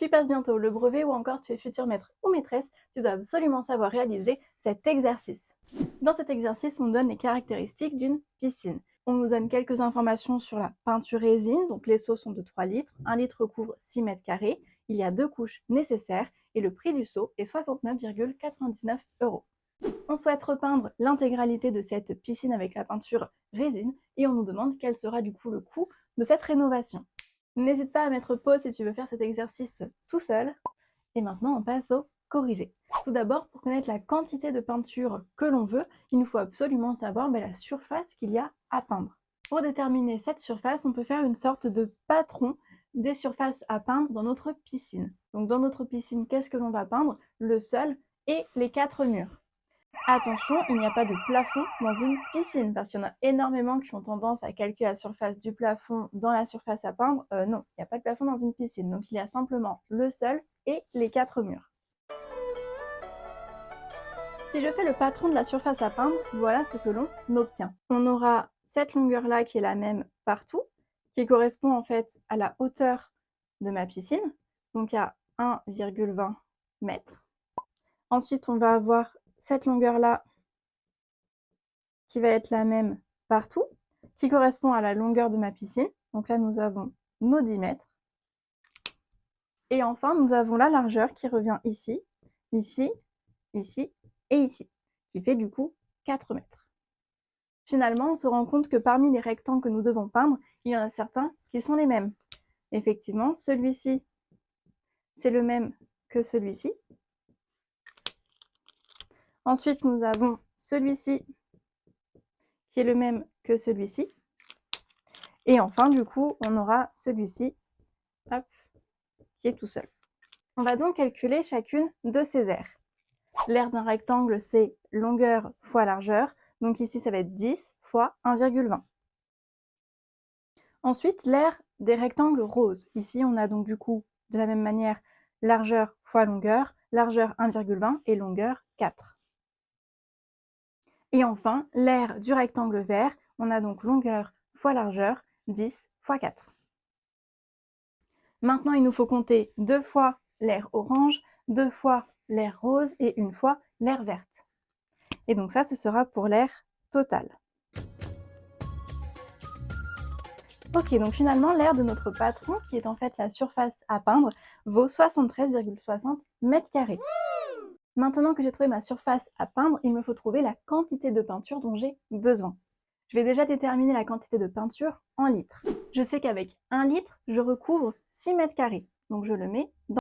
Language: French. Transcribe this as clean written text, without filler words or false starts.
Tu passes bientôt le brevet ou encore tu es futur maître ou maîtresse, tu dois absolument savoir réaliser cet exercice. Dans cet exercice, on nous donne les caractéristiques d'une piscine. On nous donne quelques informations sur la peinture résine, donc les seaux sont de 3 litres, 1 litre couvre 6 mètres carrés, il y a 2 couches nécessaires et le prix du seau est 69,99 €. On souhaite repeindre l'intégralité de cette piscine avec la peinture résine et on nous demande quel sera du coup le coût de cette rénovation. N'hésite pas à mettre pause si tu veux faire cet exercice tout seul. Et maintenant, on passe au corrigé. Tout d'abord, pour connaître la quantité de peinture que l'on veut, il nous faut absolument savoir la surface qu'il y a à peindre. Pour déterminer cette surface, on peut faire une sorte de patron des surfaces à peindre dans notre piscine. Donc dans notre piscine, qu'est-ce que l'on va peindre? Le sol et les 4 murs. Attention, il n'y a pas de plafond dans une piscine, parce qu'il y en a énormément qui ont tendance à calculer la surface du plafond dans la surface à peindre. Non, il n'y a pas de plafond dans une piscine, donc il y a simplement le sol et les 4 murs. Si je fais le patron de la surface à peindre, voilà ce que l'on obtient. On aura cette longueur-là qui est la même partout, qui correspond en fait à la hauteur de ma piscine, donc à 1,20 m. Ensuite, on va avoir cette longueur-là qui va être la même partout, qui correspond à la longueur de ma piscine. Donc là, nous avons nos 10 mètres. Et enfin, nous avons la largeur qui revient ici, ici, ici et ici, qui fait du coup 4 mètres. Finalement, on se rend compte que parmi les rectangles que nous devons peindre, il y en a certains qui sont les mêmes. Effectivement, celui-ci, c'est le même que celui-ci. Ensuite, nous avons celui-ci qui est le même que celui-ci. Et enfin, du coup, on aura celui-ci, hop, qui est tout seul. On va donc calculer chacune de ces aires. L'aire d'un rectangle, c'est longueur fois largeur. Donc ici, ça va être 10 fois 1,20. Ensuite, l'aire des rectangles roses. Ici, on a donc du coup, de la même manière, largeur fois longueur 1,20 et longueur 4. Et enfin, l'aire du rectangle vert, on a donc longueur fois largeur 10 fois 4. Maintenant, il nous faut compter 2 fois l'aire orange, 2 fois l'aire rose et 1 fois l'aire verte. Et donc ça, ce sera pour l'aire totale. Ok, donc finalement, l'aire de notre patron, qui est en fait la surface à peindre, vaut 73,60 m². Maintenant que j'ai trouvé ma surface à peindre, il me faut trouver la quantité de peinture dont j'ai besoin. Je vais déjà déterminer la quantité de peinture en litres. Je sais qu'avec 1 litre, je recouvre 6 m². Donc je le mets dans